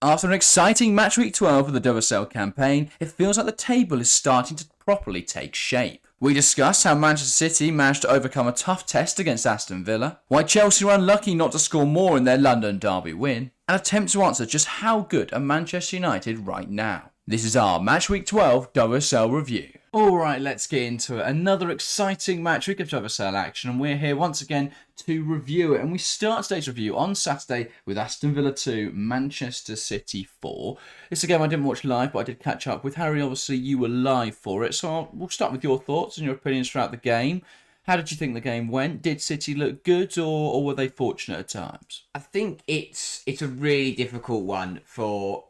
After an exciting match week 12 of the WSL campaign, it feels like the table is starting to properly take shape. We discuss how Manchester City managed to overcome a tough test against Aston Villa, why Chelsea were unlucky not to score more in their London derby win, and attempt to answer just how good are Manchester United right now. This is our Match Week 12 WSL review. Alright, let's get into it. Another exciting match week of WSL action, and we're here once again to review it. And we start today's review on Saturday with Aston Villa 2, Manchester City 4. It's a game I didn't watch live, but I did catch up with Harry. Obviously, you were live for it, so we'll start with your thoughts and your opinions throughout the game. How did you think the game went? Did City look good, or were they fortunate at times? I think it's a really difficult one for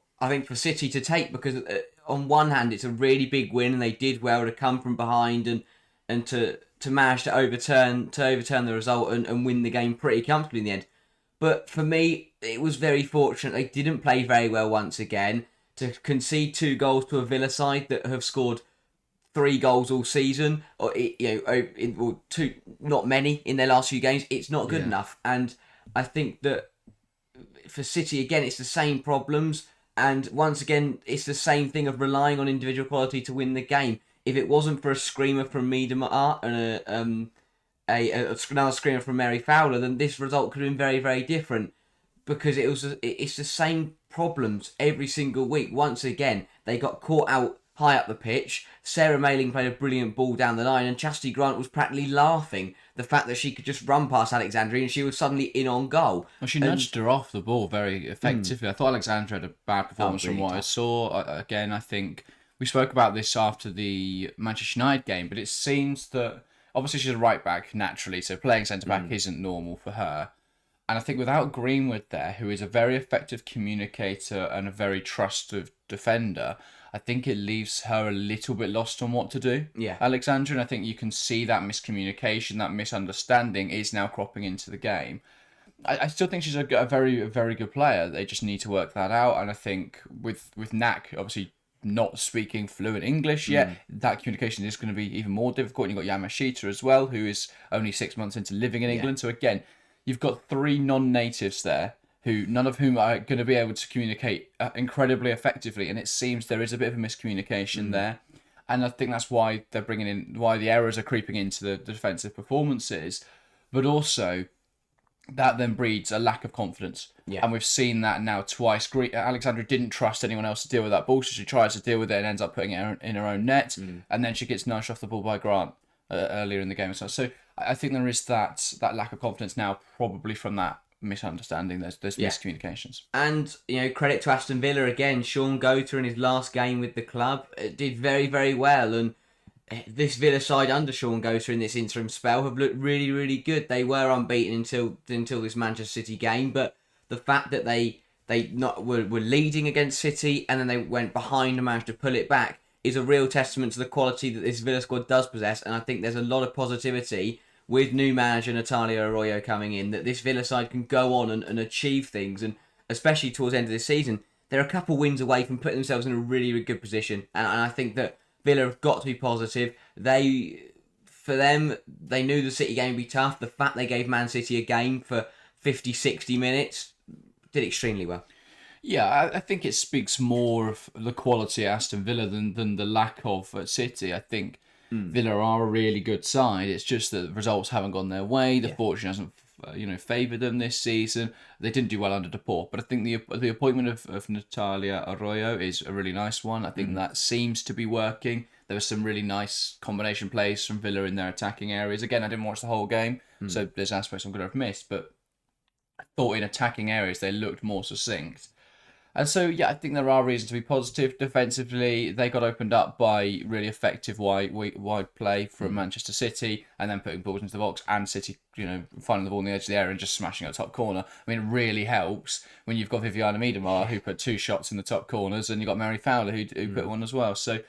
City to take, because on one hand it's a really big win and they did well to come from behind and to manage to overturn the result and win the game pretty comfortably in the end. But for me, it was very fortunate they didn't play very well once again. To concede 2 goals to a Villa side that have scored 3 goals all season, or two, not many in their last few games, it's not good enough. And I think that for City again, it's the same problems. And once again, it's the same thing of relying on individual quality to win the game. If it wasn't for a screamer from Miedemar and another screamer from Mary Fowler, then this result could have been very, very different. Because it's the same problems every single week. Once again, they got caught out high up the pitch. Sarah Mayling played a brilliant ball down the line, and Chastity Grant was practically laughing the fact that she could just run past Alexandria and she was suddenly in on goal. Well, she nudged her off the ball very effectively. I thought Alexandra had a bad performance really from what I saw. Again, I think we spoke about this after the Manchester United game, but it seems that obviously she's a right back naturally, so playing centre back isn't normal for her. And I think without Greenwood there, who is a very effective communicator and a very trusted defender, I think it leaves her a little bit lost on what to do. Yeah. Alexandra, and I think you can see that miscommunication, that misunderstanding is now cropping into the game. I still think she's a very, very good player. They just need to work that out. And I think with Nak, obviously not speaking fluent English yet, that communication is going to be even more difficult. And you've got Yamashita as well, who is only 6 months into living in England. So again, you've got 3 non-natives there, who none of whom are going to be able to communicate incredibly effectively, and it seems there is a bit of a miscommunication there, and I think that's why they're bringing in, why the errors are creeping into the defensive performances, but also that then breeds a lack of confidence, and we've seen that now twice. Alexandra didn't trust anyone else to deal with that ball, so she tries to deal with it and ends up putting it in her own net, and then she gets nudged off the ball by Grant earlier in the game as well. So I think there is that lack of confidence now, probably from that misunderstanding. There's miscommunications. And credit to Aston Villa again. Sean Goater in his last game with the club did very, very well, and this Villa side under Sean Goater in this interim spell have looked really, really good. They were unbeaten until this Manchester City game, but the fact that they were leading against City and then they went behind and managed to pull it back is a real testament to the quality that this Villa squad does possess. And I think there's a lot of positivity with new manager Natalia Arroyo coming in, that this Villa side can go on and achieve things, and especially towards the end of this season, they're a couple wins away from putting themselves in a really, really good position. And I think that Villa have got to be positive. They knew the City game would be tough. The fact they gave Man City a game for 50, 60 minutes did extremely well. Yeah, I think it speaks more of the quality of Aston Villa than the lack of at City. I think Villa are a really good side. It's just that the results haven't gone their way. The fortune hasn't, favoured them this season. They didn't do well under Deport, but I think the appointment of Natalia Arroyo is a really nice one. I think that seems to be working. There were some really nice combination plays from Villa in their attacking areas. Again, I didn't watch the whole game, so there's aspects I'm going to have missed, but I thought in attacking areas they looked more succinct. And so, I think there are reasons to be positive. Defensively, they got opened up by really effective wide play from Manchester City, and then putting balls into the box, and City, finding the ball on the edge of the area and just smashing it at the top corner. I mean, it really helps when you've got Viviana Miedemar, who put 2 shots in the top corners, and you've got Mary Fowler, who put one as well. So,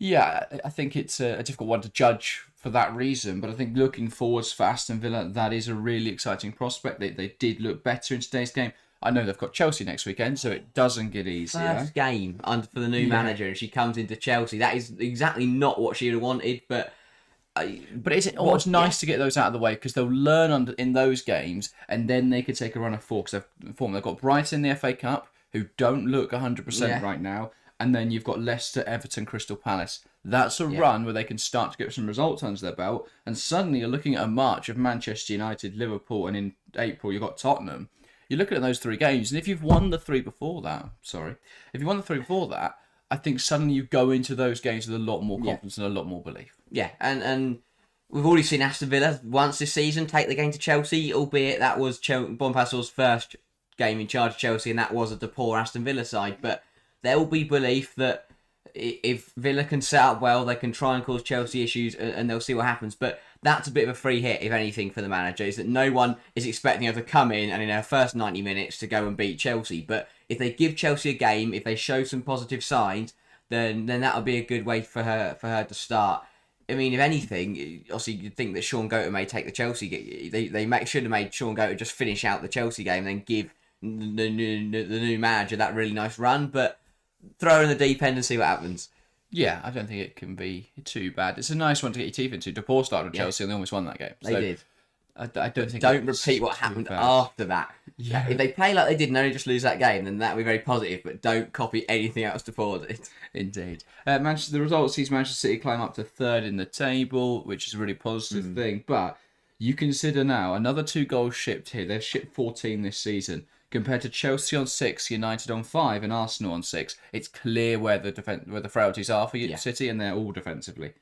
I think it's a difficult one to judge for that reason, but I think looking forwards for Aston Villa, that is a really exciting prospect. They did look better in today's game. I know they've got Chelsea next weekend, so it doesn't get easier. First game for the new manager, and she comes into Chelsea. That is exactly not what she would have wanted, but it's nice to get those out of the way, because they'll learn in those games, and then they could take a run of 4. Because they've got Brighton in the FA Cup, who don't look 100% Yeah. right now. And then you've got Leicester, Everton, Crystal Palace. That's a run where they can start to get some results under their belt. And suddenly you're looking at a march of Manchester United, Liverpool, and in April you've got Tottenham. You're looking at those 3 games. And if you've won the 3 before that, I think suddenly you go into those games with a lot more confidence and a lot more belief. Yeah, and we've already seen Aston Villa once this season take the game to Chelsea, albeit that was Bonifacio's first game in charge of Chelsea, and that was at the poor Aston Villa side. But there will be belief that if Villa can set up well, they can try and cause Chelsea issues, and they'll see what happens. But that's a bit of a free hit, if anything, for the manager, is that no one is expecting her to come in and in her first 90 minutes to go and beat Chelsea. But if they give Chelsea a game, if they show some positive signs, then that'll be a good way for her to start. I mean, if anything, obviously you'd think that Sean Goater may take the Chelsea game. They should have made Sean Goater just finish out the Chelsea game and then give the new manager that really nice run. But throw her in the deep end and see what happens. Yeah, I don't think it can be too bad. It's a nice one to get your teeth into. DePaul started with Chelsea and they almost won that game. They did. I don't think. Don't repeat what happened after that. Yeah. If they play like they did and only just lose that game, then that would be very positive. But don't copy anything else DePaul did. Indeed. The result sees Manchester City climb up to 3rd in the table, which is a really positive thing. But you consider now another 2 goals shipped here. They've shipped 14 this season. Compared to Chelsea on 6, United on 5, and Arsenal on 6, it's clear where the frailties are for City, and they're all defensively.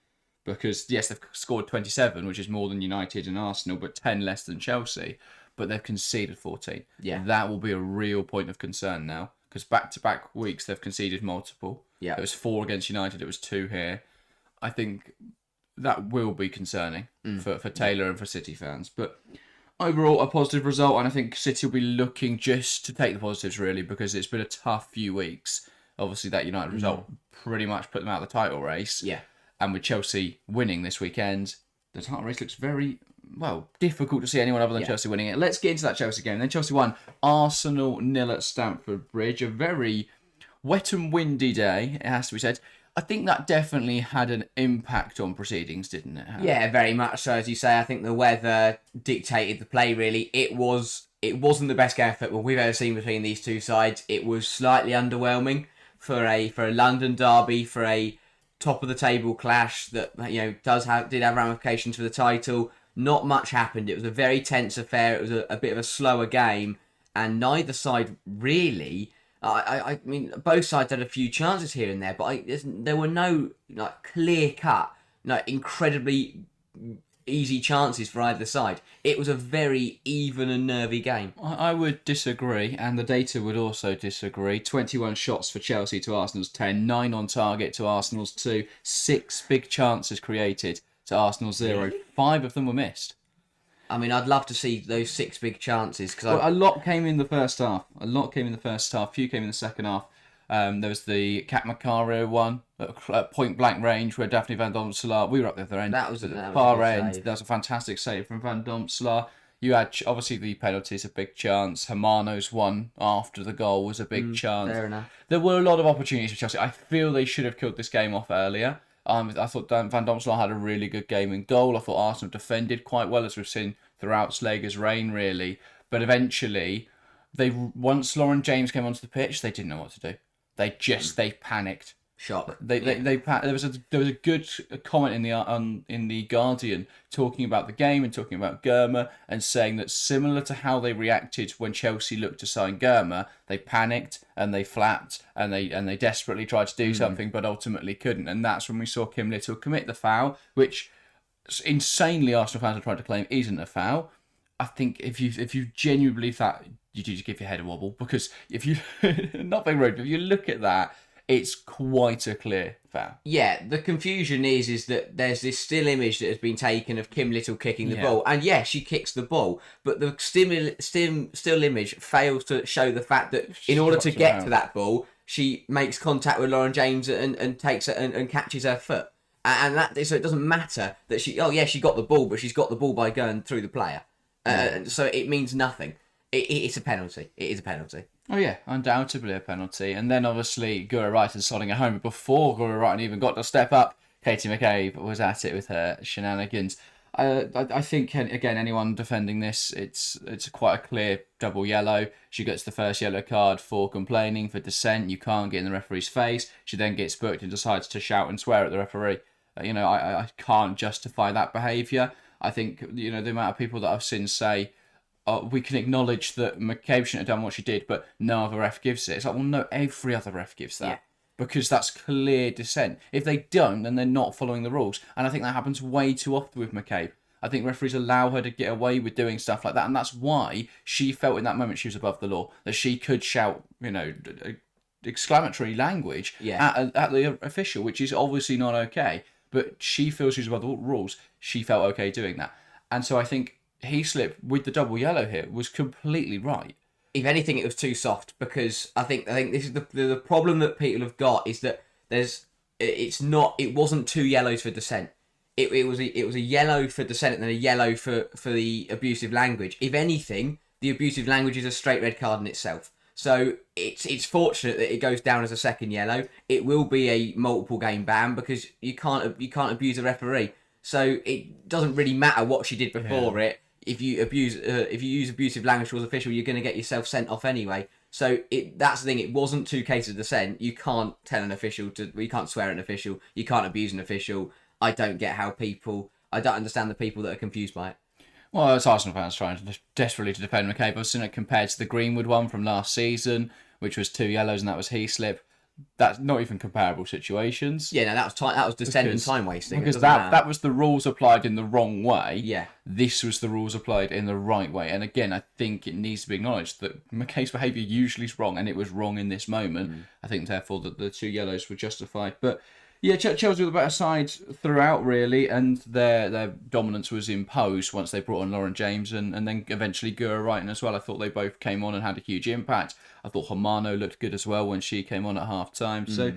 Because, yes, they've scored 27, which is more than United and Arsenal, but 10 less than Chelsea. But they've conceded 14. Yeah. That will be a real point of concern now. Because back-to-back weeks, they've conceded multiple. Yeah. It was 4 against United, it was 2 here. I think that will be concerning for Taylor and for City fans. But overall, a positive result, and I think City will be looking just to take the positives, really, because it's been a tough few weeks. Obviously, that United result pretty much put them out of the title race. Yeah. And with Chelsea winning this weekend, the title race looks very, difficult to see anyone other than Chelsea winning it. Let's get into that Chelsea game. Then Chelsea won. Arsenal 0 at Stamford Bridge. A very wet and windy day, it has to be said. I think that definitely had an impact on proceedings, didn't it? Harry? Yeah, very much so. As you say, I think the weather dictated the play, really. It wasn't the best game of football we've ever seen between these two sides. It was slightly underwhelming for a London derby, for a top of the table clash that did have ramifications for the title. Not much happened. It was a very tense affair. It was a bit of a slower game, and neither side really. I mean, both sides had a few chances here and there, but there were no clear cut, incredibly easy chances for either side. It was a very even and nervy game. I would disagree, and the data would also disagree. 21 shots for Chelsea to Arsenal's 10, 9 on target to Arsenal's 2, 6 big chances created to Arsenal's 0. Really? 5 of them were missed. I mean, I'd love to see those 6 big chances. A lot came in the first half. Few came in the second half. There was the Kat Macario one at point blank range where Daphne Van Domselaar, we were up the other end. That was a far end. That was a fantastic save from Van Domselaar. You had obviously the penalties, a big chance. Hermano's one after the goal was a big chance. Fair enough. There were a lot of opportunities for Chelsea. I feel they should have killed this game off earlier. I thought Van Domselaar had a really good game in goal. I thought Arsenal defended quite well, as we've seen throughout Slager's reign, really. But eventually, once Lauren James came onto the pitch, they didn't know what to do. They panicked. Shock. There was a good comment in the Guardian talking about the game and talking about Germa and saying that similar to how they reacted when Chelsea looked to sign Germa, they panicked and they flapped and they desperately tried to do something but ultimately couldn't, and that's when we saw Kim Little commit the foul, which insanely Arsenal fans are trying to claim isn't a foul. I think if you genuinely believe that, you do just give your head a wobble, because if you not being rude, but if you look at that, it's quite a clear foul. Yeah, the confusion is that there's this still image that has been taken of Kim Little kicking the ball. And yeah, she kicks the ball, but the still image fails to show the fact that in order to get to that ball, she makes contact with Lauren James and takes it and catches her foot. And so it doesn't matter that she got the ball, but she's got the ball by going through the player. So it means nothing. It's a penalty. It is a penalty. Oh yeah, undoubtedly a penalty. And then obviously Gura Wrighton sodding at home. Before Gura Wrighton even got to step up, Katie McCabe was at it with her shenanigans. I think again, anyone defending this, it's quite a clear double yellow. She gets the first yellow card for complaining, for dissent. You can't get in the referee's face. She then gets booked and decides to shout and swear at the referee. I can't justify that behaviour. I think the amount of people that I've seen say, we can acknowledge that McCabe shouldn't have done what she did, but no other ref gives it. It's like, well, no, every other ref gives that. Yeah. Because that's clear dissent. If they don't, then they're not following the rules. And I think that happens way too often with McCabe. I think referees allow her to get away with doing stuff like that. And that's why she felt in that moment she was above the law. That she could shout, exclamatory language at the official, which is obviously not okay. But she feels she's above the rules. She felt okay doing that. And so I think Heaslip, with the double yellow here, was completely right. If anything, it was too soft, because I think this is the problem that people have got, is that it wasn't 2 yellows for dissent. It was a yellow for dissent and then a yellow for the abusive language. If anything, the abusive language is a straight red card in itself. So it's fortunate that it goes down as a second yellow. It will be a multiple game ban, because you can't abuse a referee. So it doesn't really matter what she did before it. If you use abusive language towards official, you're going to get yourself sent off anyway. So that's the thing. It wasn't 2 cases of dissent. You can't tell an official you can't swear at an official. You can't abuse an official. I don't understand the people that are confused by it. Well, it's Arsenal fans trying desperately to defend McCabe. I've seen it compared to the Greenwood one from last season, which was 2 yellows and that was Heaslip. That's not even comparable situations. Yeah, no, that was dissent and time wasting. Because that was the rules applied in the wrong way. Yeah. This was the rules applied in the right way. And again, I think it needs to be acknowledged that McCabe's behaviour usually is wrong, and it was wrong in this moment. I think, therefore, that the 2 yellows were justified. But yeah, Chelsea were the better side throughout, really, and their dominance was imposed once they brought on Lauren James and then eventually Gura Wrighton as well. I thought they both came on and had a huge impact. I thought Hermano looked good as well when she came on at half-time. So,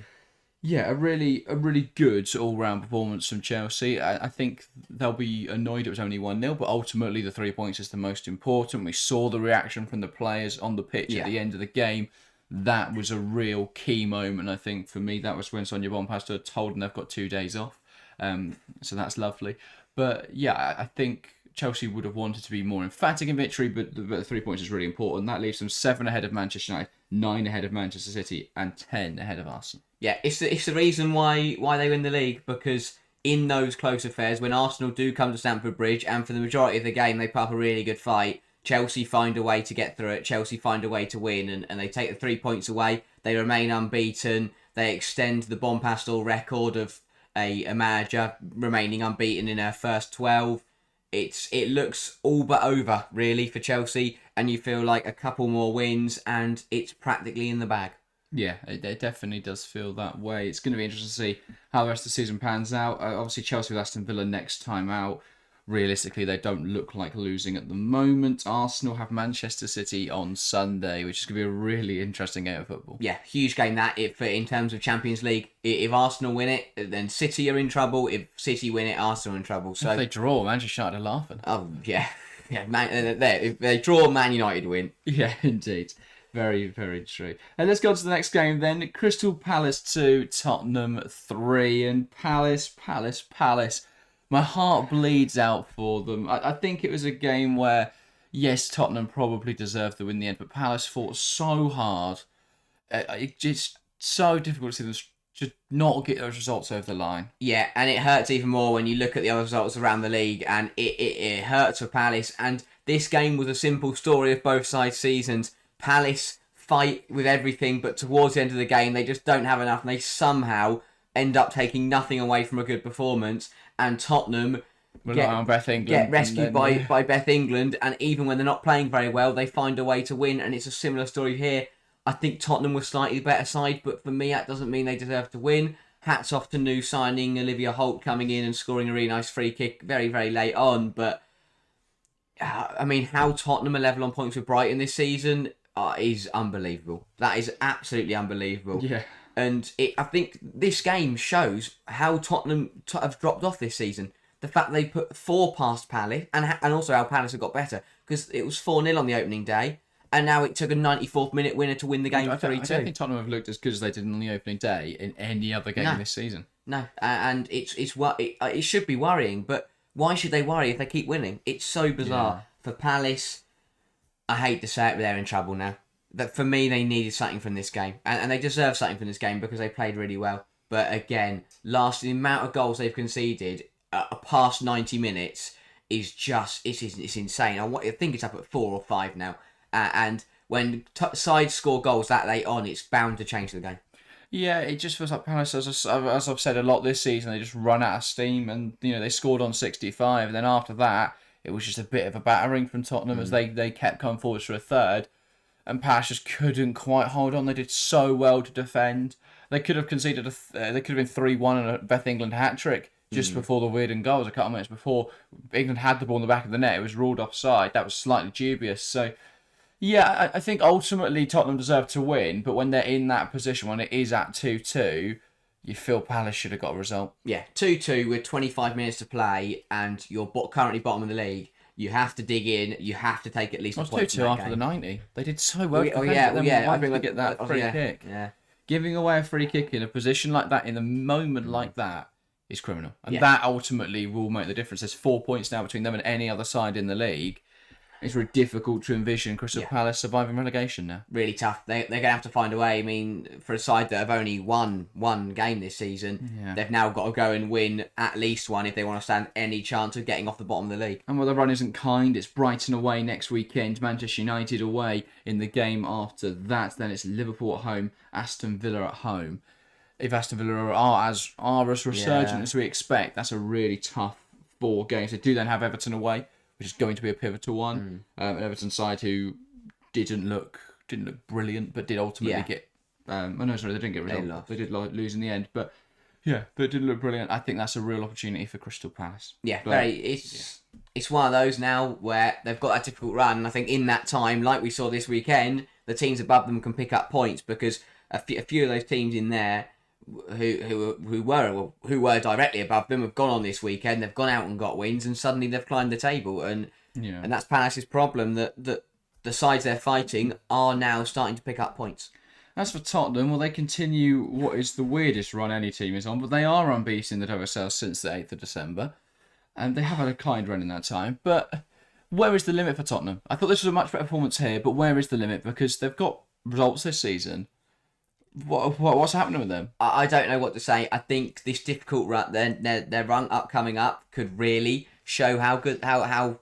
yeah, a really good all-round performance from Chelsea. I think they'll be annoyed it was only 1-0, but ultimately the 3 points is the most important. We saw the reaction from the players on the pitch at the end of the game. That was a real key moment, I think, for me. That was when Sonia Bonpastor told them they've got 2 days off. So that's lovely. But yeah, I think Chelsea would have wanted to be more emphatic in victory, but the 3 points is really important. That leaves them 7 ahead of Manchester United, 9 ahead of Manchester City, and 10 ahead of Arsenal. Yeah, it's the reason why they win the league, because in those close affairs, when Arsenal do come to Stamford Bridge, and for the majority of the game they put up a really good fight, Chelsea find a way to get through it. Chelsea find a way to win, and they take the 3 points away. They remain unbeaten. They extend the Bonpastor record of a manager remaining unbeaten in her first 12. It looks all but over, really, for Chelsea, and you feel like a couple more wins and it's practically in the bag. Yeah, it definitely does feel that way. It's going to be interesting to see how the rest of the season pans out. Obviously, Chelsea with Aston Villa next time out. Realistically, they don't look like losing at the moment. Arsenal have Manchester City on Sunday, which is going to be a really interesting game of football. Yeah, huge game that. In terms of Champions League, if Arsenal win it, then City are in trouble. If City win it, Arsenal are in trouble. So if they draw, Manchester United are laughing. Oh, yeah. If they draw, Man United win. Yeah, indeed. Very, very true. And let's go to the next game then. Crystal Palace 2, Tottenham 3. And Palace. My heart bleeds out for them. I think it was a game where, yes, Tottenham probably deserved the win in the end, but Palace fought so hard. It's just so difficult to see them just not get those results over the line. Yeah, and it hurts even more when you look at the other results around the league, and it hurts for Palace. And this game was a simple story of both sides' seasons. Palace fight with everything, but towards the end of the game, they just don't have enough, and they somehow end up taking nothing away from a good performance. And Tottenham get rescued by Beth England, and even when they're not playing very well, they find a way to win, and it's a similar story here. I think Tottenham was slightly the better side, but for me, that doesn't mean they deserve to win. Hats off to new signing Olivia Holt coming in and scoring a really nice free kick very, very late on, but I mean, how Tottenham are level on points with Brighton this season is unbelievable. That is absolutely unbelievable. Yeah. And I think this game shows how Tottenham have dropped off this season. The fact they put 4 past Palace, and also how Palace have got better, because it was 4-0 on the opening day, and now it took a 94th minute winner to win the game 3-2. I don't think Tottenham have looked as good as they did on the opening day in any other game this season. No, and it should be worrying, but why should they worry if they keep winning? It's so bizarre. For Palace, I hate to say it, but they're in trouble now. That for me, they needed something from this game, and they deserve something from this game because they played really well. But again, the amount of goals they've conceded past 90 minutes is just it's insane. I think it's up at 4 or 5 now, and when sides score goals that late on, it's bound to change the game. Yeah, it just feels like Palace, as I've said a lot this season, they just run out of steam, and they scored on 65, and then after that, it was just a bit of a battering from Tottenham as they kept coming forwards for a third, and Palace just couldn't quite hold on. They did so well to defend. They could have conceded they could have been 3-1 and a Beth England hat trick just before the Weirden goals, a couple of minutes before England had the ball in the back of the net. It was ruled offside. That was slightly dubious. So, yeah, I think ultimately Tottenham deserve to win, but when they're in that position, when it is at 2-2, you feel Palace should have got a result. Yeah, 2-2 with 25 minutes to play, and you're currently bottom of the league. You have to dig in. You have to take at least a point. 2-2 after the 90. They did so well. I think they get that free kick. Yeah. Giving away a free kick in a position like that, in a moment like that, is criminal. And that ultimately will make the difference. There's 4 points now between them and any other side in the league. It's very difficult to envision Crystal Palace surviving relegation now. Really tough. They're going to have to find a way. I mean, for a side that have only won one game this season, they've now got to go and win at least one if they want to stand any chance of getting off the bottom of the league. And while the run isn't kind, it's Brighton away next weekend, Manchester United away in the game after that. Then it's Liverpool at home, Aston Villa at home. If Aston Villa are as resurgent as we expect, that's a really tough 4 games. They do then have Everton away, which is going to be a pivotal one. An Everton side who didn't look brilliant, but did ultimately get. They didn't get results. They did lose in the end, but it didn't look brilliant. I think that's a real opportunity for Crystal Palace. It's one of those now where they've got that difficult run, and I think in that time, like we saw this weekend, the teams above them can pick up points because a few of those teams in there who were directly above them have gone on this weekend. They've gone out and got wins, and suddenly they've climbed the table. And that's Palace's problem, that the sides they're fighting are now starting to pick up points. As for Tottenham, well, they continue what is the weirdest run any team is on, but they are unbeaten in the WSL since the 8th of December, and they have had a kind run in that time. But where is the limit for Tottenham? I thought this was a much better performance here, but where is the limit? Because they've got results this season. What's happening with them? I don't know what to say. I think this difficult run, their run coming up, could really show how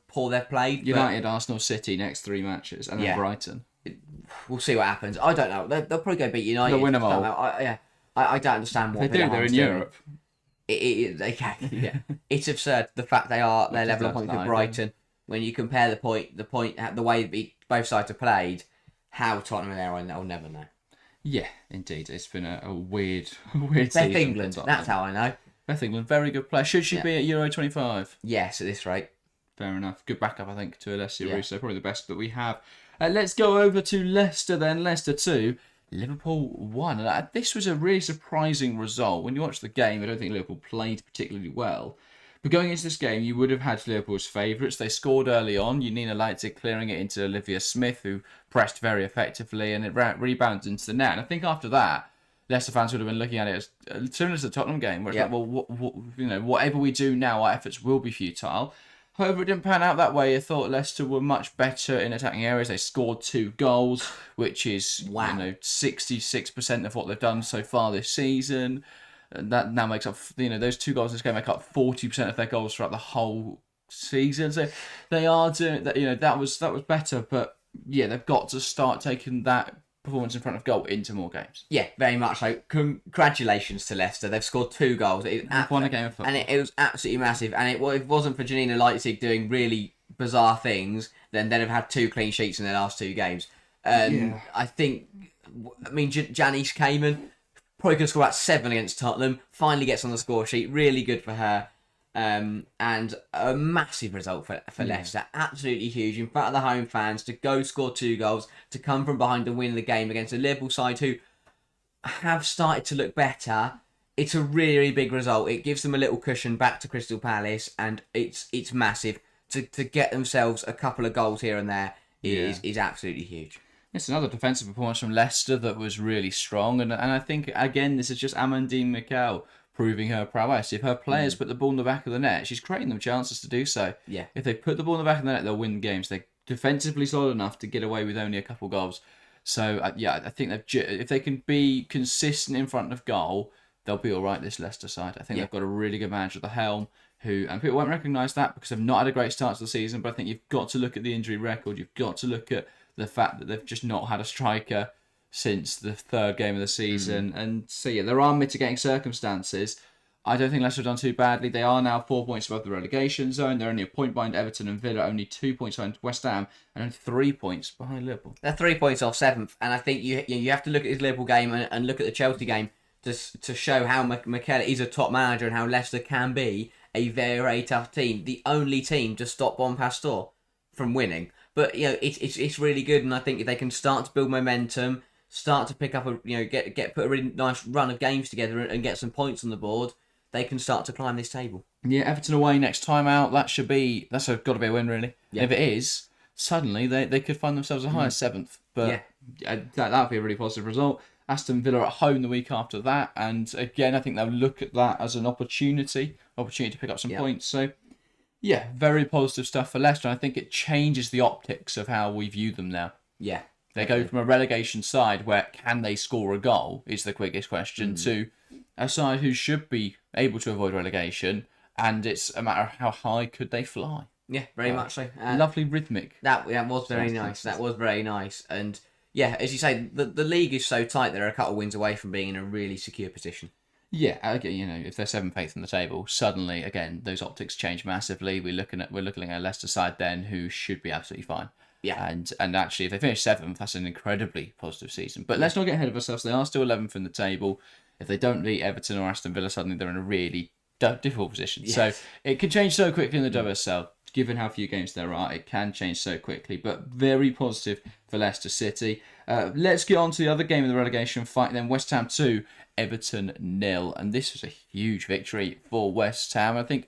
poor they've played. United, Arsenal, City next 3 matches, and then Brighton. We'll see what happens. I don't know. They'll probably go beat United. They'll win them all. I don't understand what they're in Europe. They can. Yeah, it's absurd the fact they're level of points with Brighton. When you compare the way both sides have played, how Tottenham are there, I'll never know. Yeah, indeed. It's been a weird season. Beth England, that's how I know. Beth England, very good player. Should she be at Euro 25? Yes, at this rate. Fair enough. Good backup, I think, to Alessia Russo. Probably the best that we have. Let's go over to Leicester then. Leicester 2, Liverpool 1. And this was a really surprising result. When you watch the game, I don't think Liverpool played particularly well. But going into this game, you would have had Liverpool's favourites. They scored early on. Nina Leipzig clearing it into Olivia Smith, who pressed very effectively, and it rebounded into the net. And I think after that, Leicester fans would have been looking at it as similar to the Tottenham game, where it's like, well, whatever we do now, our efforts will be futile. However, it didn't pan out that way. I thought Leicester were much better in attacking areas. They scored 2 goals, which is 66% of what they've done so far this season. And that now makes up, those 2 goals in this game make up 40% of their goals throughout the whole season. So they are doing that. That was better, but they've got to start taking that performance in front of goal into more games. Yeah, very much so. Congratulations to Leicester. They've scored 2 goals. They've won a game of football. And it was absolutely massive. And if it wasn't for Janina Leipzig doing really bizarre things, then they'd have had 2 clean sheets in their last 2 games. I mean, Janice Cayman probably could score about 7 against Tottenham. Finally gets on the score sheet. Really good for her. And a massive result for Leicester. Absolutely huge. In front of the home fans, to go score 2 goals, to come from behind and win the game against a Liverpool side who have started to look better. It's a really big result. It gives them a little cushion back to Crystal Palace, and it's massive. To get themselves a couple of goals here and there is absolutely huge. It's another defensive performance from Leicester that was really strong, and I think again this is just Amandine Mikel proving her prowess. If her players put the ball in the back of the net, she's creating them chances to do so. Yeah. If they put the ball in the back of the net, they'll win games. They're defensively solid enough to get away with only a couple goals. So, I think if they can be consistent in front of goal, they'll be all right, this Leicester side. I think they've got a really good manager at the helm, and people won't recognise that because they've not had a great start to the season, but I think you've got to look at the injury record. You've got to look at the fact that they've just not had a striker since the third game of the season. And so, there are mitigating circumstances. I don't think Leicester have done too badly. They are now 4 points above the relegation zone. They're only a point behind Everton and Villa, only 2 points behind West Ham, and only 3 points behind Liverpool. They're 3 points off 7th, and I think you have to look at this Liverpool game and look at the Chelsea game to show how McKellar is a top manager and how Leicester can be a very, very tough team. The only team to stop Pastor from winning. But it's really good, and I think if they can start to build momentum, start to pick up put a really nice run of games together and get some points on the board, they can start to climb this table. Yeah, Everton away next time out. That's got to be a win, really. Yeah. If it is, suddenly they could find themselves as high as 7th. But that would be a really positive result. Aston Villa at home the week after that, and again, I think they'll look at that as an opportunity to pick up some points. So, very positive stuff for Leicester. And I think it changes the optics of how we view them now. Yeah. They go from a relegation side where can they score a goal is the quickest question to a side who should be able to avoid relegation, and it's a matter of how high could they fly. Yeah, very much so. Lovely rhythmic. That was very nice. That was very nice. And as you say, the league is so tight. They're a couple of wins away from being in a really secure position. Yeah, again, if they're 7th, 8th in the table, suddenly again those optics change massively. We're looking at a Leicester side then who should be absolutely fine. Yeah, and actually, if they finish 7th, that's an incredibly positive season. But let's not get ahead of ourselves. They are still 11th in the table. If they don't beat Everton or Aston Villa, suddenly they're in a really difficult position. Yes. So it can change so quickly in the WSL. Given how few games there are, it can change so quickly. But very positive for Leicester City. Let's get on to the other game in the relegation fight. Then West Ham 2, Everton 0. And this was a huge victory for West Ham. I think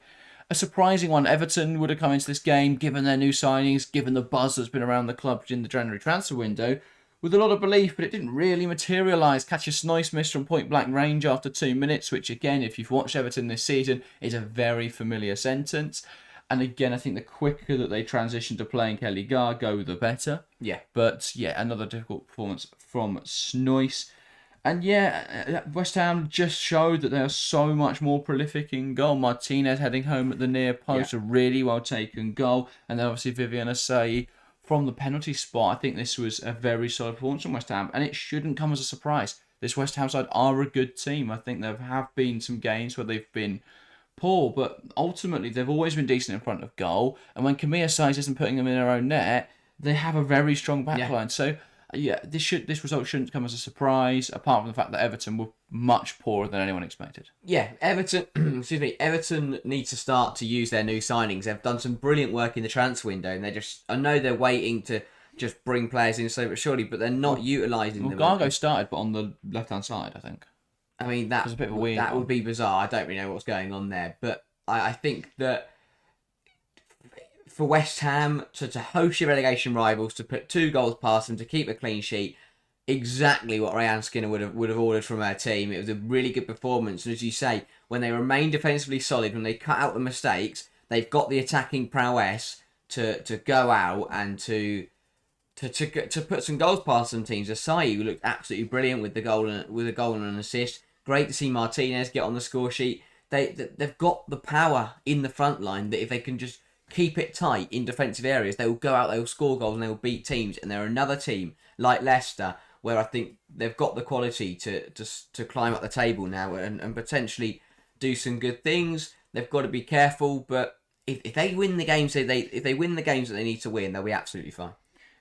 a surprising one. Everton would have come into this game, given their new signings, given the buzz that's been around the club in the January transfer window, with a lot of belief, but it didn't really materialise. Catch a nice miss from point-blank range after 2 minutes, which again, if you've watched Everton this season, is a very familiar sentence. And again, I think the quicker that they transition to playing Kelly Gargo, the better. Yeah. But another difficult performance from Snoyce. And West Ham just showed that they are so much more prolific in goal. Martinez heading home at the near post, a really well taken goal. And then obviously Vivian Asai from the penalty spot. I think this was a very solid performance from West Ham. And it shouldn't come as a surprise. This West Ham side are a good team. I think there have been some games where they've been poor, but ultimately they've always been decent in front of goal. And when Camille Size isn't putting them in their own net, they have a very strong backline. So this result shouldn't come as a surprise, apart from the fact that Everton were much poorer than anyone expected. Yeah, Everton. Everton need to start to use their new signings. They've done some brilliant work in the transfer window, and I know they're waiting to just bring players in slowly but surely, but they're not utilising them. Gargo started, but on the left-hand side, I think. I mean, that was a bit of a weird. That would be bizarre. I don't really know what's going on there, but I think that for West Ham to host your relegation rivals, to put 2 goals past them, to keep a clean sheet, exactly what Ryan Skinner would have ordered from our team. It was a really good performance, and as you say, when they remain defensively solid, when they cut out the mistakes, they've got the attacking prowess to go out and to put some goals past some teams. Asai, who looked absolutely brilliant with a goal and an assist. Great to see Martinez get on the score sheet. They've got the power in the front line that if they can just keep it tight in defensive areas, they will go out, they will score goals, and they will beat teams. And they're another team like Leicester, where I think they've got the quality to climb up the table now and potentially do some good things. They've got to be careful, but if they win the games that they need to win, they'll be absolutely fine.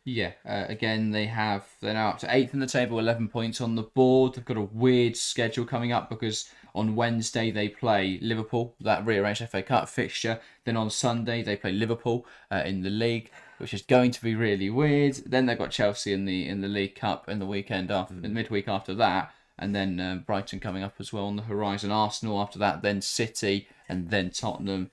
Yeah, again, they're now up to 8th in the table, 11 points on the board. They've got a weird schedule coming up because on Wednesday they play Liverpool, that rearranged FA Cup fixture. Then on Sunday they play Liverpool in the league, which is going to be really weird. Then they've got Chelsea in the League Cup in the weekend after, in midweek after that, and then Brighton coming up as well on the horizon. Arsenal after that, then City, and then Tottenham,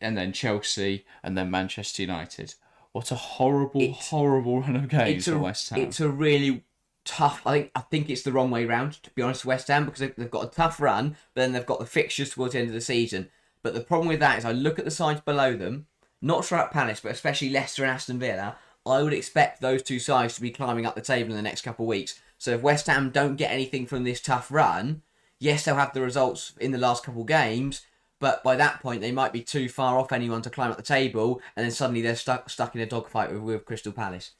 and then Chelsea, and then Manchester United. What a horrible run of games for West Ham. It's a really tough. I think it's the wrong way round, to be honest, West Ham, because they've got a tough run, but then they've got the fixtures towards the end of the season. But the problem with that is I look at the sides below them, not sure at Palace, but especially Leicester and Aston Villa. I would expect those two sides to be climbing up the table in the next couple of weeks. So if West Ham don't get anything from this tough run, yes, they'll have the results in the last couple of games, but by that point they might be too far off anyone to climb up the table, and then suddenly they're stuck in a dogfight with Crystal Palace.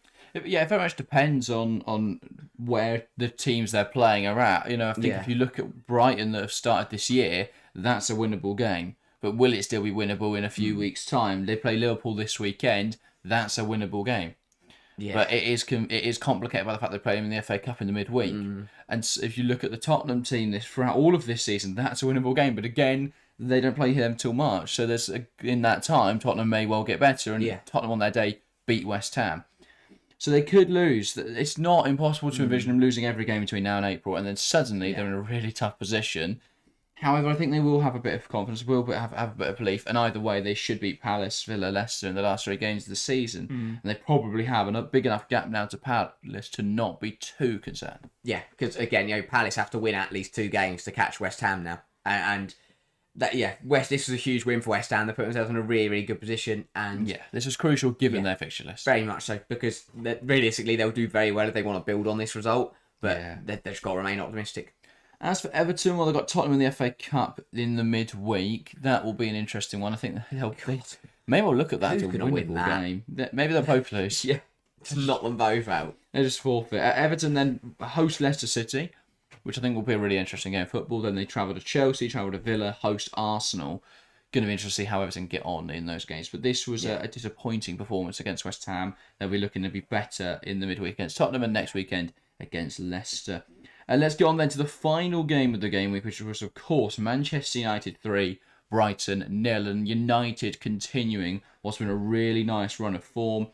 Yeah, it very much depends on where the teams they're playing are at. I think if you look at Brighton that have started this year, that's a winnable game. But will it still be winnable in a few weeks' time? They play Liverpool this weekend. That's a winnable game. Yeah. But it is complicated by the fact they play them in the FA Cup in the midweek. And if you look at the Tottenham team throughout all of this season, that's a winnable game. But again, they don't play them till March. So in that time, Tottenham may well get better. And Tottenham on their day beat West Ham. So they could lose. It's not impossible to envision them losing every game between now and April. And then suddenly they're in a really tough position. However, I think they will have a bit of confidence, will have a bit of belief, and either way, they should beat Palace, Villa, Leicester in the last 3 games of the season. And they probably have a big enough gap now to Palace to not be too concerned. Yeah, because again, Palace have to win at least 2 games to catch West Ham now, and that this was a huge win for West Ham. They put themselves in a really, really good position, and this was crucial given their fixture list. Very much so, because realistically, they'll do very well if they want to build on this result, but they've just got to remain optimistic. As for Everton, they've got Tottenham in the FA Cup in the midweek. That will be an interesting one. I think maybe we'll look at that as a winnable game. Maybe they'll both lose. Just knock them both out. They just forfeit. Everton then host Leicester City, which I think will be a really interesting game of football. Then they travel to Chelsea, travel to Villa, host Arsenal. Going to be interesting to see how Everton get on in those games. But this was a disappointing performance against West Ham. They'll be looking to be better in the midweek against Tottenham and next weekend against Leicester. And let's get on then to the final game of the game week, which was, of course, Manchester United 3, Brighton 0, and United continuing what's been a really nice run of form.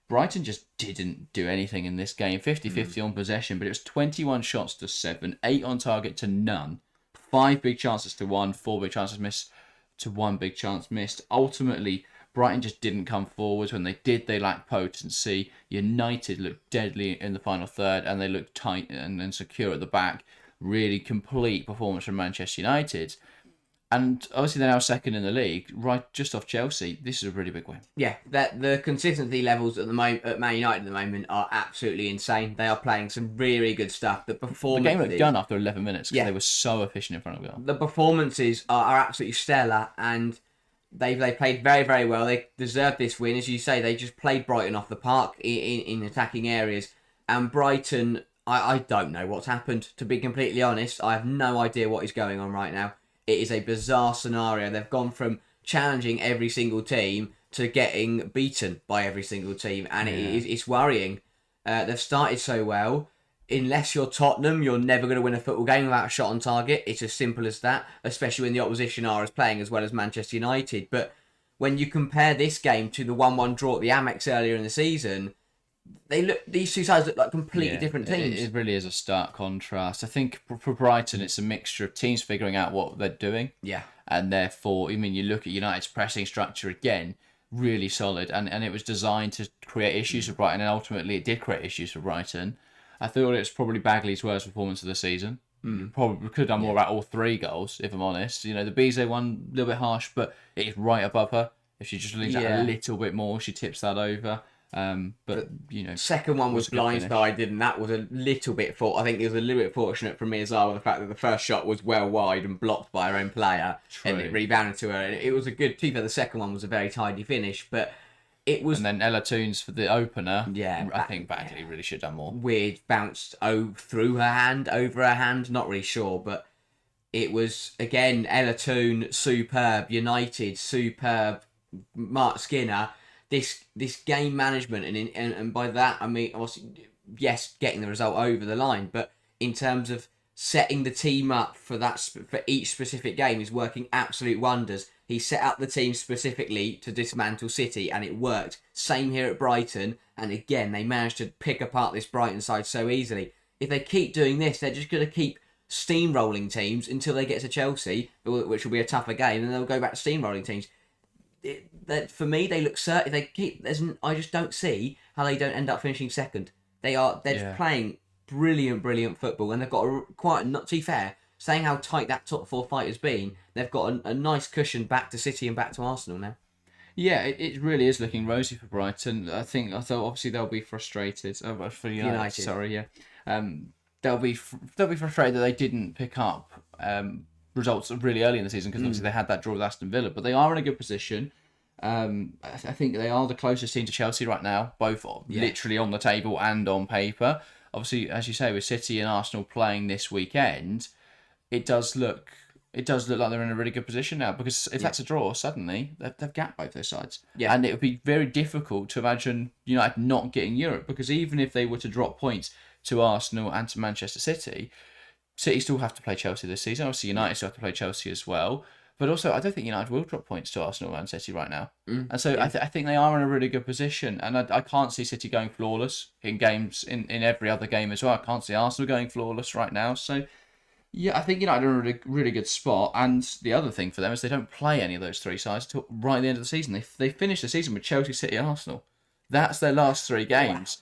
Brighton just didn't do anything in this game. 50-50 on possession, but it was 21 shots to 7, 8 on target to none, 5 big chances to 1, 4 big chances missed to 1 big chance missed. Ultimately, Brighton just didn't come forwards. When they did, they lacked potency. United looked deadly in the final third, and they looked tight and secure at the back. Really complete performance from Manchester United. And obviously they're now second in the league, right just off Chelsea. This is a really big win. Yeah, the consistency levels at Man United at the moment are absolutely insane. They are playing some really, really good stuff. The game looked done after 11 minutes because they were so efficient in front of goal. The performances are absolutely stellar, and they played very, very well. They deserved this win. As you say, they just played Brighton off the park in attacking areas. And Brighton, I don't know what's happened, to be completely honest. I have no idea what is going on right now. It is a bizarre scenario. They've gone from challenging every single team to getting beaten by every single team. And it's worrying. They've started so well. Unless you're Tottenham, you're never going to win a football game without a shot on target. It's as simple as that, especially when the opposition are playing as well as Manchester United. But when you compare this game to the 1-1 draw at the Amex earlier in the season, these two sides look like completely different teams. It really is a stark contrast. I think for Brighton, it's a mixture of teams figuring out what they're doing. Yeah. And therefore, you look at United's pressing structure again, really solid. And it was designed to create issues for Brighton, and ultimately it did create issues for Brighton. I thought it was probably Bagley's worst performance of the season. Probably could have done more about all 3 goals, if I'm honest. The Bizet one, a little bit harsh, but it is right above her. If she just leaves that a little bit more, she tips that over. But second one was blindsided, and that was a little bit I think it was a little bit fortunate for me as well, with the fact that the first shot was well wide and blocked by her own player. True. And it rebounded to her. And it was a good. The second one was a very tidy finish, but it was. And then Ella Toons for the opener. Yeah, I think Bagley really should have done more. Weird, bounced through her hand, over her hand. Not really sure, but it was again Ella Toon, superb. United, superb. Mark Skinner. This game management, and by that I mean, obviously, yes, getting the result over the line, but in terms of setting the team up for each specific game is working absolute wonders. He set up the team specifically to dismantle City, and it worked. Same here at Brighton, and again, they managed to pick apart this Brighton side so easily. If they keep doing this, they're just going to keep steamrolling teams until they get to Chelsea, which will be a tougher game, and they'll go back to steamrolling teams. For me, they look certain. If they keep, I just don't see how they don't end up finishing second. They're just playing brilliant football, and they've got not too fair. Saying how tight that top 4 fight has been, they've got a nice cushion back to City and back to Arsenal now. Yeah, it really is looking rosy for Brighton. I thought obviously they'll be frustrated. For United, sorry, yeah. They'll be frustrated that they didn't pick up results really early in the season because obviously they had that draw with Aston Villa, but they are in a good position. I think they are the closest team to Chelsea right now, both literally on the table and on paper. Obviously, as you say, with City and Arsenal playing this weekend, it does look like they're in a really good position now, because if that's a draw, suddenly they've gapped both those sides. Yeah. And it would be very difficult to imagine United not getting Europe, because even if they were to drop points to Arsenal and to Manchester City, City still have to play Chelsea this season. Obviously, United still have to play Chelsea as well. But also, I don't think United will drop points to Arsenal and City right now. And so I think they are in a really good position. And I can't see City going flawless in games, in every other game as well. I can't see Arsenal going flawless right now. So yeah, I think United are in a really good spot. And the other thing for them is they don't play any of those three sides until right at the end of the season. They finish the season with Chelsea, City and Arsenal. That's their last 3 games.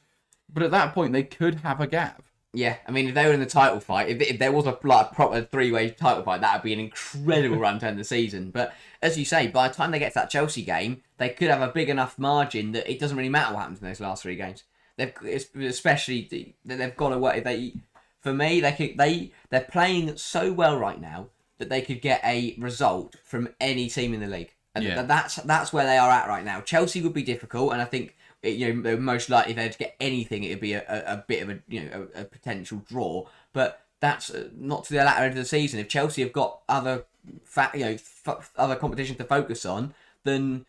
But at that point, they could have a gap. Yeah, I mean, if they were in the title fight, if there was a proper 3-way title fight, that would be an incredible run to end the season. But as you say, by the time they get to that Chelsea game, they could have a big enough margin that it doesn't really matter what happens in those last 3 games. They've got to work. For me, they're playing so well right now that they could get a result from any team in the league, and that's where they are at right now. Chelsea would be difficult, and I think most likely if they had to get anything, it would be a bit of a potential draw. But that's not to the latter end of the season. If Chelsea have got other other competition to focus on, then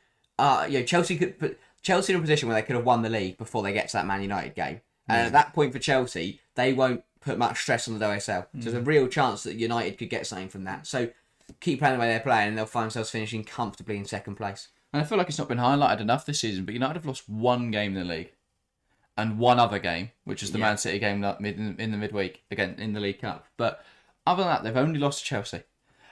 Chelsea could put Chelsea in a position where they could have won the league before they get to that Man United game. And at that point for Chelsea, they won't put much stress on the WSL. So there's a real chance that United could get something from that. So keep playing the way they're playing, and they'll find themselves finishing comfortably in second place. And I feel like it's not been highlighted enough this season, but United have lost 1 game in the league. And 1 other game, which is the Man City game in the midweek, again, in the League Cup. But other than that, they've only lost to Chelsea.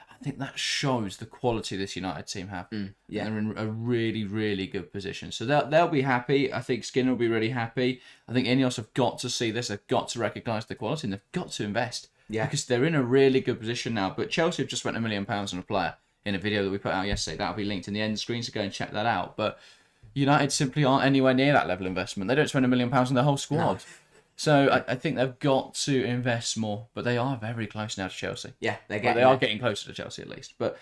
I think that shows the quality this United team have. And they're in a really, really good position. So they'll be happy. I think Skinner will be really happy. I think Ineos have got to see this. They've got to recognise the quality, and they've got to invest. Yeah. Because they're in a really good position now. But Chelsea have just spent £1 million on a player in a video that we put out yesterday. That'll be linked in the end screen, so go and check that out. But United simply aren't anywhere near that level of investment. They don't spend £1 million on their whole squad. No. So I think they've got to invest more, but they are very close now to Chelsea. Yeah, they are getting closer to Chelsea at least. But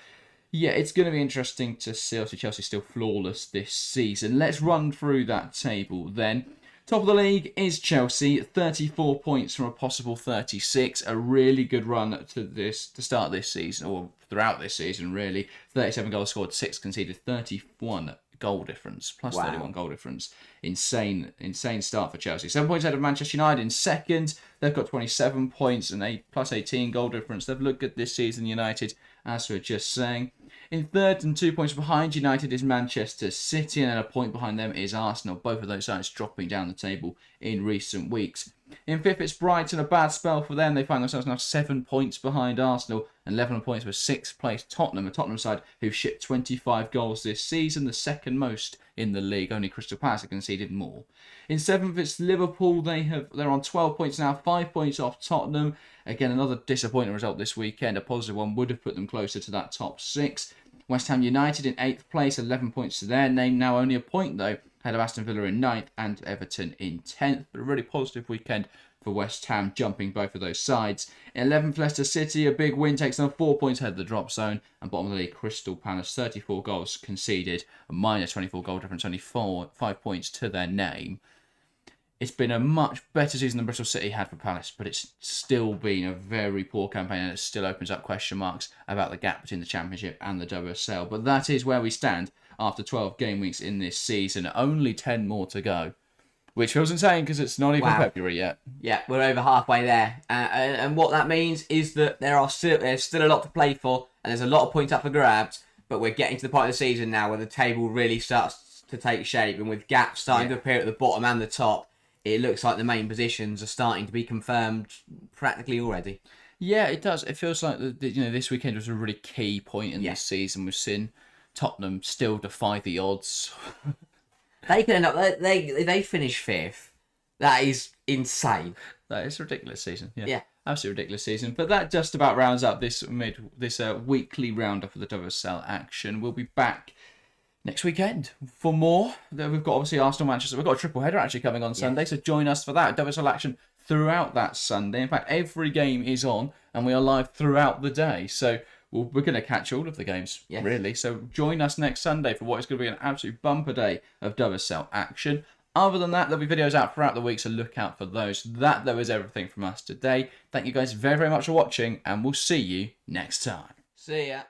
yeah, it's going to be interesting to see. Obviously, Chelsea's still flawless this season. Let's run through that table then. Top of the league is Chelsea, 34 points from a possible 36. A really good run to start this season, or throughout this season, really. 37 goals scored, 6 conceded, 31 goal difference, plus 31 goal difference. Insane start for Chelsea. 7 points ahead of Manchester United in second. They've got 27 points and plus 18 goal difference. They've looked good this season, United, as we were just saying. In third and 2 points behind United is Manchester City, and then a point behind them is Arsenal. Both of those sides dropping down the table in recent weeks. In fifth, it's Brighton, a bad spell for them. They find themselves now 7 points behind Arsenal, and 11 points with 6th place Tottenham, a Tottenham side who've shipped 25 goals this season, the second most in the league. Only Crystal Palace have conceded more. In 7th, it's Liverpool. They're on 12 points now, 5 points off Tottenham. Again, another disappointing result this weekend. A positive one would have put them closer to that top 6. West Ham United in 8th place, 11 points to their name. Now only a point, though, ahead of Aston Villa in 9th and Everton in 10th. But a really positive weekend for West Ham, jumping both of those sides. In 11th, Leicester City, a big win, takes them 4 points ahead of the drop zone. And bottom of the league, Crystal Palace, 34 goals conceded, a minus 24 goal difference, only 5 points to their name. It's been a much better season than Bristol City had for Palace, but it's still been a very poor campaign, and it still opens up question marks about the gap between the Championship and the WSL. But that is where we stand after 12 game weeks in this season. Only 10 more to go, which feels insane because it's not even February yet. Yeah, we're over halfway there. And what that means is that there's still a lot to play for, and there's a lot of points up for grabs, but we're getting to the point of the season now where the table really starts to take shape, and with gaps starting to appear at the bottom and the top, it looks like the main positions are starting to be confirmed practically already. Yeah, it does. It feels like this weekend was a really key point in this season. We've seen Tottenham still defy the odds. They could end up. They finish 5th. That is insane. That is a ridiculous season. Yeah. Yeah. Absolutely ridiculous season. But that just about rounds up this weekly roundup of the WSL action. We'll be back next weekend for more. We've got obviously Arsenal, Manchester. We've got a triple header actually coming on Sunday, so join us for that. WSL action throughout that Sunday. In fact, every game is on, and we are live throughout the day. So we're going to catch all of the games, really. So join us next Sunday for what is going to be an absolute bumper day of WSL action. Other than that, there'll be videos out throughout the week, so look out for those. That, though, is everything from us today. Thank you guys very, very much for watching, and we'll see you next time. See ya.